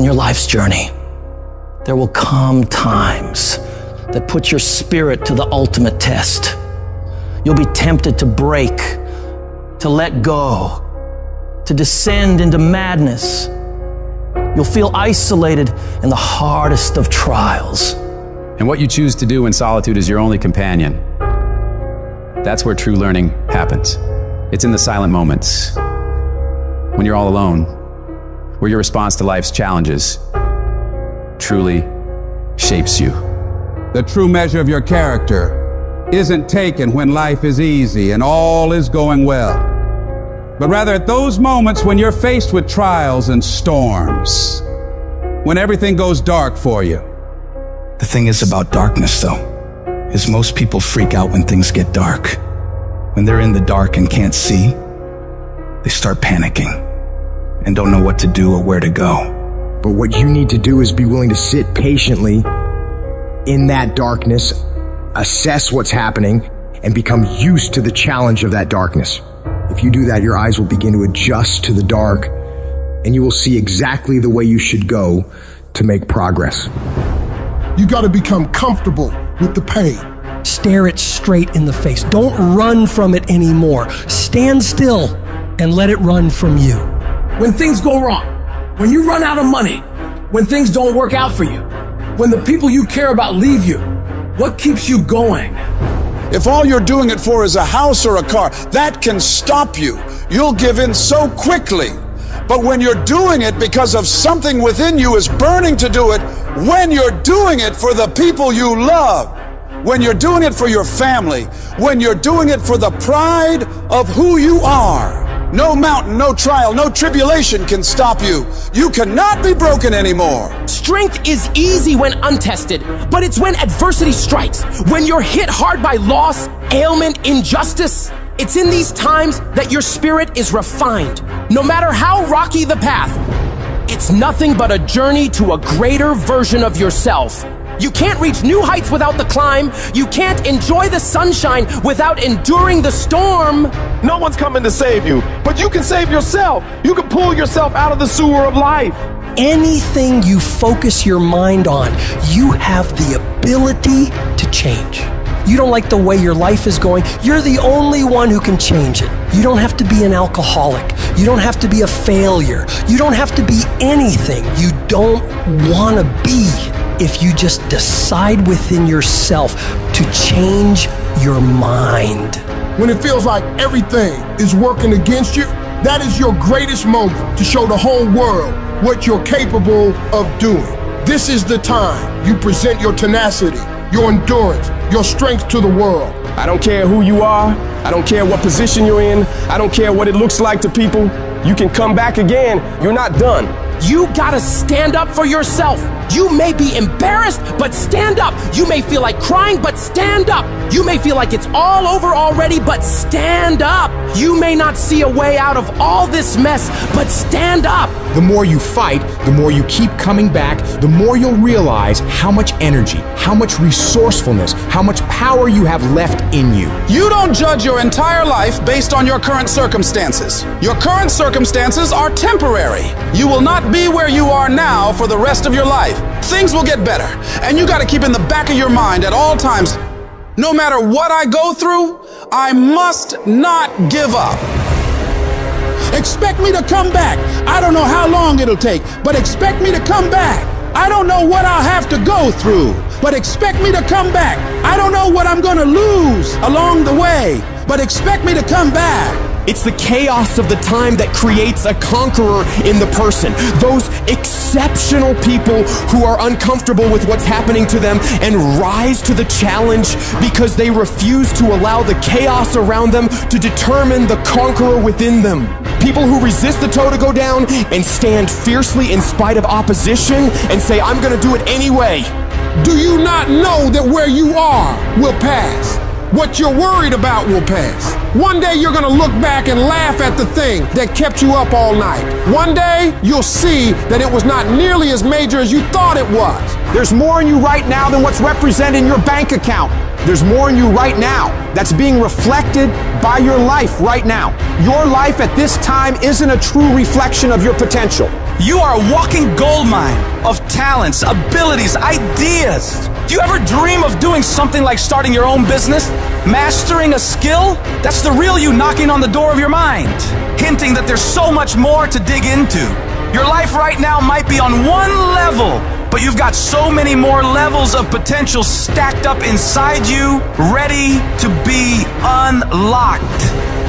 your life's journey, there will come times that put your spirit to the ultimate test. You'll be tempted to break, to let go, to descend into madness. You'll feel isolated in the hardest of trials. And what you choose to do when solitude is your only companion, that's where true learning happens. It's in the silent moments, when you're all alone, where your response to life's challenges truly shapes you. The true measure of your character isn't taken when life is easy and all is going well, but rather at those moments when you're faced with trials and storms, when everything goes dark for you. The thing is about darkness, though, is most people freak out when things get dark. When they're in the dark and can't see, they start panicking and don't know what to do or where to go. But what you need to do is be willing to sit patiently in that darkness, assess what's happening, and become used to the challenge of that darkness. If you do that, your eyes will begin to adjust to the dark, and you will see exactly the way you should go to make progress. You got to become comfortable with the pain. Stare it straight in the face. Don't run from it anymore. Stand still and let it run from you. When things go wrong, when you run out of money, when things don't work out for you, when the people you care about leave you, what keeps you going? If all you're doing it for is a house or a car, that can stop you. You'll give in so quickly. But when you're doing it because of something within you is burning to do it, when you're doing it for the people you love, when you're doing it for your family, when you're doing it for the pride of who you are, no mountain, no trial, no tribulation can stop you. You cannot be broken anymore. Strength is easy when untested, but it's when adversity strikes, when you're hit hard by loss, ailment, injustice. It's in these times that your spirit is refined. No matter how rocky the path, it's nothing but a journey to a greater version of yourself. You can't reach new heights without the climb. You can't enjoy the sunshine without enduring the storm. No one's coming to save you, but you can save yourself. You can pull yourself out of the sewer of life. Anything you focus your mind on, you have the ability to change. You don't like the way your life is going, you're the only one who can change it. You don't have to be an alcoholic. You don't have to be a failure. You don't have to be anything you don't want to be if you just decide within yourself to change your mind. When it feels like everything is working against you, that is your greatest moment to show the whole world what you're capable of doing. This is the time you present your tenacity, your endurance, your strength to the world. I don't care who you are. I don't care what position you're in. I don't care what it looks like to people. You can come back again. You're not done. You gotta stand up for yourself. You may be embarrassed, but stand up. You may feel like crying, but stand up. You may feel like it's all over already, but stand up. You may not see a way out of all this mess, but stand up. The more you fight, the more you keep coming back, the more you'll realize how much energy, how much resourcefulness, how much power you have left in you. You don't judge your entire life based on your current circumstances. Your current circumstances are temporary. You will not be where you are now for the rest of your life. Things will get better, and you got to keep in the back of your mind at all times, no matter what I go through, I must not give up. Expect me to come back. I don't know how long it'll take, but expect me to come back. I don't know what I'll have to go through, but expect me to come back. I don't know what I'm going to lose along the way, but expect me to come back. It's the chaos of the time that creates a conqueror in the person. Those exceptional people who are uncomfortable with what's happening to them and rise to the challenge because they refuse to allow the chaos around them to determine the conqueror within them. People who resist the toe to go down and stand fiercely in spite of opposition and say, I'm gonna do it anyway. Do you not know that where you are will pass? What you're worried about will pass. One day you're gonna look back and laugh at the thing that kept you up all night. One day you'll see that it was not nearly as major as you thought it was. There's more in you right now than what's represented in your bank account. There's more in you right now that's being reflected by your life right now. Your life at this time isn't a true reflection of your potential. You are a walking goldmine of talents, abilities, ideas. Do you ever dream of doing something like starting your own business? Mastering a skill? That's the real you knocking on the door of your mind, hinting that there's so much more to dig into. Your life right now might be on one level, but you've got so many more levels of potential stacked up inside you, ready to be unlocked.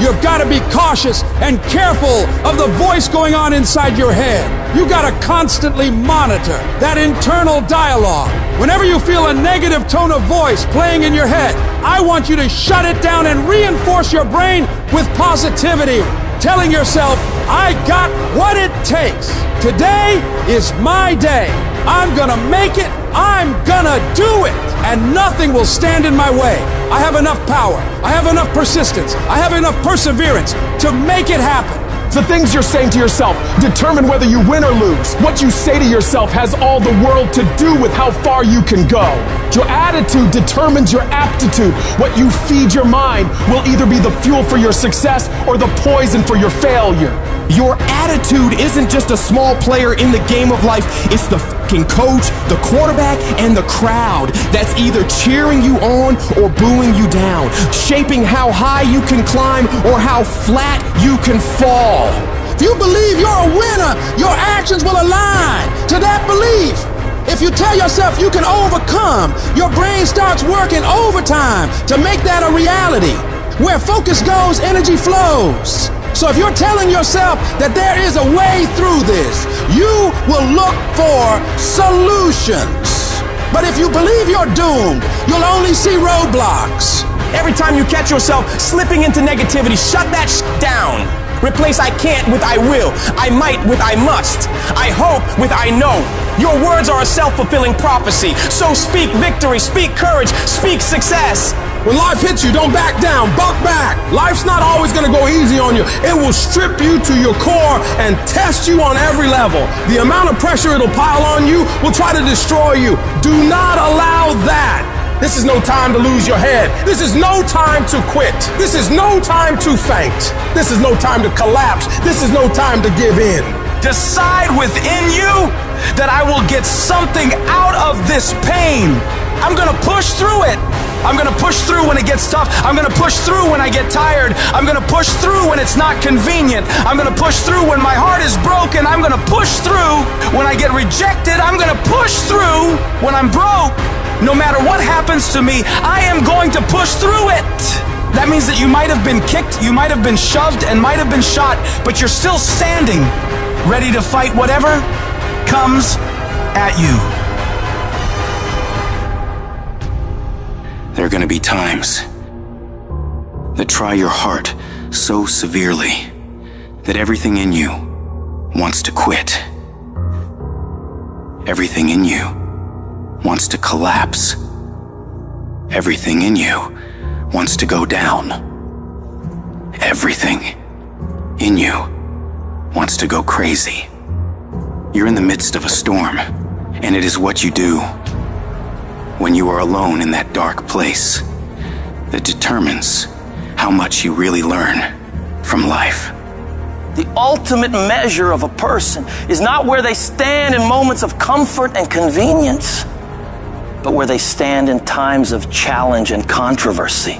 You've got to be cautious and careful of the voice going on inside your head. You got to constantly monitor that internal dialogue. Whenever you feel a negative tone of voice playing in your head, I want you to shut it down and reinforce your brain with positivity, telling yourself, I got what it takes. Today is my day. I'm gonna make it. I'm gonna do it. And nothing will stand in my way. I have enough power. I have enough persistence. I have enough perseverance to make it happen. The things you're saying to yourself determine whether you win or lose. What you say to yourself has all the world to do with how far you can go. Your attitude determines your aptitude. What you feed your mind will either be the fuel for your success or the poison for your failure. Your attitude isn't just a small player in the game of life. It's the fucking coach, the quarterback, and the crowd that's either cheering you on or booing you down, shaping how high you can climb or how flat you can fall. If you believe you're a winner, your actions will align to that belief. If you tell yourself you can overcome, your brain starts working overtime to make that a reality. Where focus goes, energy flows. So if you're telling yourself that there is a way through this, you will look for solutions. But if you believe you're doomed, you'll only see roadblocks. Every time you catch yourself slipping into negativity, shut that down. Replace I can't with I will, I might with I must, I hope with I know. Your words are a self-fulfilling prophecy. So speak victory, speak courage, speak success. When life hits you, don't back down, buck back. Life's not always gonna go easy on you. It will strip you to your core and test you on every level. The amount of pressure it'll pile on you will try to destroy you. Do not allow that. This is no time to lose your head. This is no time to quit. This is no time to faint. This is no time to collapse. This is no time to give in. Decide within you that I will get something out of this pain. I'm gonna push through it. I'm gonna push through when it gets tough. I'm gonna push through when I get tired. I'm gonna push through when it's not convenient. I'm gonna push through when my heart is broken. I'm gonna push through when I get rejected. I'm gonna push through when I'm broke. No matter what happens to me, I am going to push through it. That means that you might have been kicked, you might have been shoved, and might have been shot, but you're still standing, ready to fight whatever comes at you. There are going to be times that try your heart so severely that everything in you wants to quit. Everything in you wants to collapse. Everything in you wants to go down. Everything in you wants to go crazy. You're in the midst of a storm, and it is what you do when you are alone in that dark place that determines how much you really learn from life. The ultimate measure of a person is not where they stand in moments of comfort and convenience, but where they stand in times of challenge and controversy,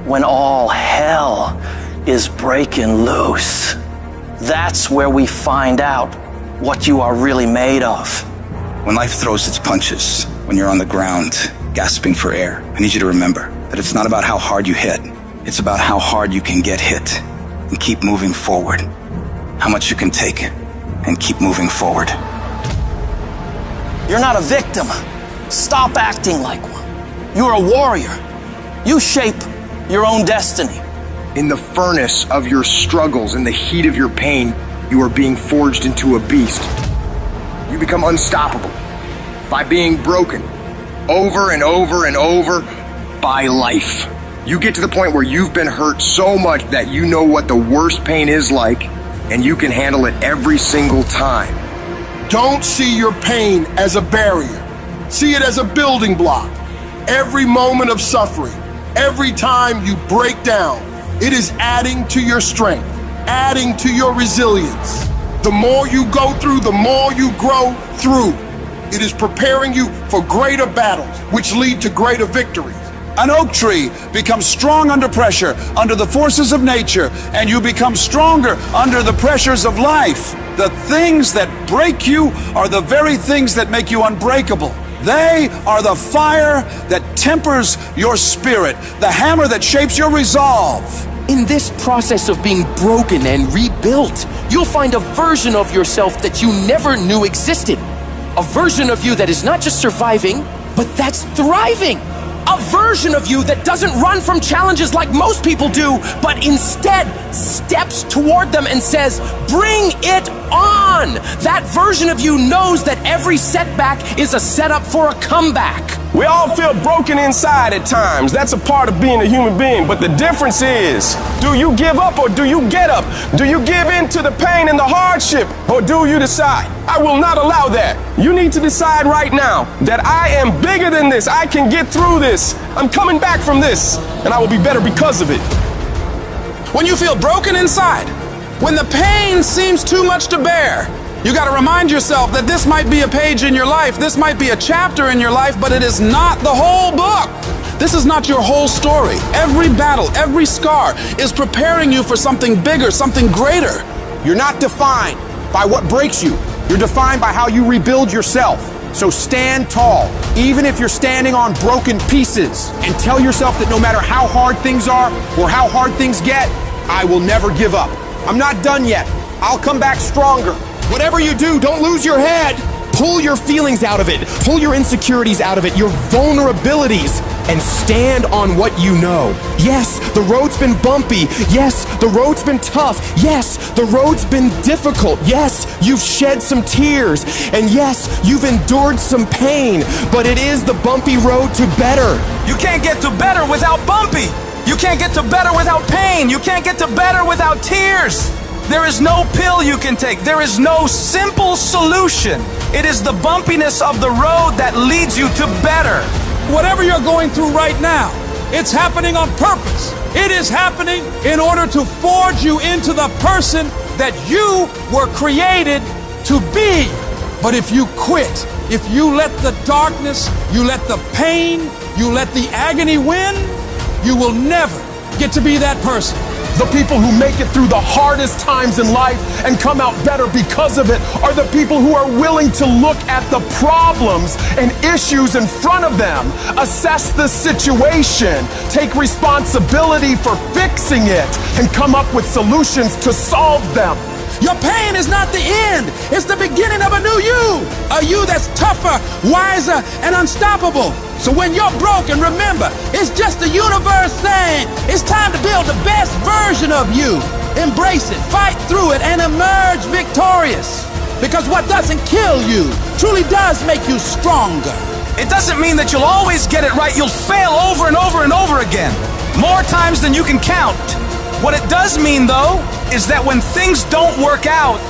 when all hell is breaking loose. That's where we find out what you are really made of. When life throws its punches, when you're on the ground, gasping for air, I need you to remember that it's not about how hard you hit. It's about how hard you can get hit and keep moving forward. How much you can take and keep moving forward. You're not a victim. Stop acting like one. You're a warrior. You shape your own destiny. In the furnace of your struggles, in the heat of your pain, you are being forged into a beast. You become unstoppable by being broken over and over and over by life. You get to the point where you've been hurt so much that you know what the worst pain is like, and you can handle it every single time. Don't see your pain as a barrier. See it as a building block. Every moment of suffering, every time you break down, it is adding to your strength, adding to your resilience. The more you go through, the more you grow through. It is preparing you for greater battles, which lead to greater victories. An oak tree becomes strong under pressure, under the forces of nature, and you become stronger under the pressures of life. The things that break you are the very things that make you unbreakable. They are the fire that tempers your spirit, the hammer that shapes your resolve. In this process of being broken and rebuilt, you'll find a version of yourself that you never knew existed. A version of you that is not just surviving, but that's thriving. A version of you that doesn't run from challenges like most people do, but instead steps toward them and says, bring it on. That version of you knows that every setback is a setup for a comeback. We all feel broken inside at times. That's a part of being a human being. But the difference is, do you give up or do you get up? Do you give in to the pain and the hardship or do you decide, I will not allow that? You need to decide right now that I am bigger than this. I can get through this. I'm coming back from this and I will be better because of it. When you feel broken inside, when the pain seems too much to bear, you got to remind yourself that this might be a page in your life, this might be a chapter in your life, but it is not the whole book. This is not your whole story. Every battle, every scar is preparing you for something bigger, something greater. You're not defined by what breaks you. You're defined by how you rebuild yourself. So stand tall, even if you're standing on broken pieces, and tell yourself that no matter how hard things are or how hard things get, I will never give up. I'm not done yet. I'll come back stronger. Whatever you do, don't lose your head. Pull your feelings out of it. Pull your insecurities out of it, your vulnerabilities, and stand on what you know. Yes, the road's been bumpy. Yes, the road's been tough. Yes, the road's been difficult. Yes, you've shed some tears. And yes, you've endured some pain. But it is the bumpy road to better. You can't get to better without bumpy. You can't get to better without pain. You can't get to better without tears. There is no pill you can take. There is no simple solution. It is the bumpiness of the road that leads you to better. Whatever you're going through right now, it's happening on purpose. It is happening in order to forge you into the person that you were created to be. But if you quit, if you let the darkness, you let the pain, you let the agony win, you will never get to be that person. The people who make it through the hardest times in life and come out better because of it are the people who are willing to look at the problems and issues in front of them, assess the situation, take responsibility for fixing it, and come up with solutions to solve them. Your pain is not the end. It's the beginning of a new you. A you that's tougher, wiser, and unstoppable. So when you're broken, remember, it's just the universe saying, it's time to build the best version of you. Embrace it, fight through it, and emerge victorious. Because what doesn't kill you truly does make you stronger. It doesn't mean that you'll always get it right. You'll fail over and over and over again. More times than you can count. What it does mean, though, is that when things don't work out,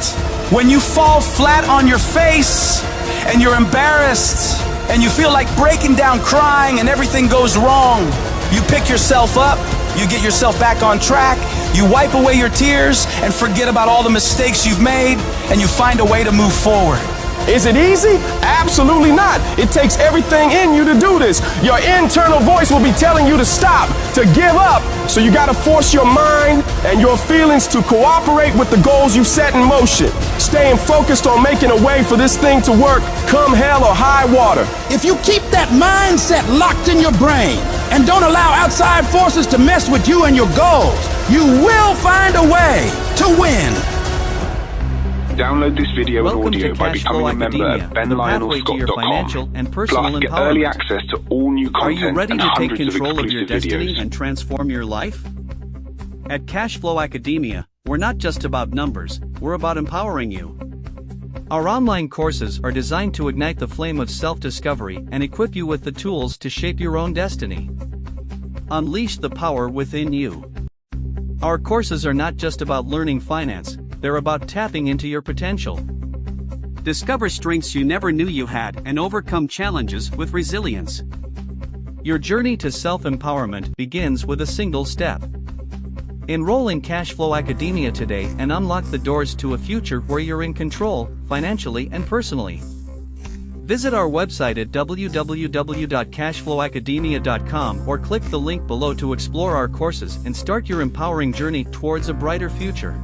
when you fall flat on your face and you're embarrassed and you feel like breaking down crying and everything goes wrong, you pick yourself up, you get yourself back on track, you wipe away your tears and forget about all the mistakes you've made, and you find a way to move forward. Is it easy? Absolutely not. It takes everything in you to do this. Your internal voice will be telling you to stop, to give up. So you gotta force your mind and your feelings to cooperate with the goals you've set in motion. Staying focused on making a way for this thing to work, come hell or high water. If you keep that mindset locked in your brain and don't allow outside forces to mess with you and your goals, you will find a way to win. Download this video and audio by becoming a member at benlionelscott.com. Plus, get early access to all new content. Are you ready and to take hundreds control of your destiny videos. and transform your life? At Cashflow Academia, we're not just about numbers, we're about empowering you. Our online courses are designed to ignite the flame of self-discovery and equip you with the tools to shape your own destiny. Unleash the power within you. Our courses are not just about learning finance, they're about tapping into your potential. Discover strengths you never knew you had and overcome challenges with resilience. Your journey to self-empowerment begins with a single step. Enroll in Cashflow Academia today and unlock the doors to a future where you're in control, financially and personally. Visit our website at www.cashflowacademia.com or click the link below to explore our courses and start your empowering journey towards a brighter future.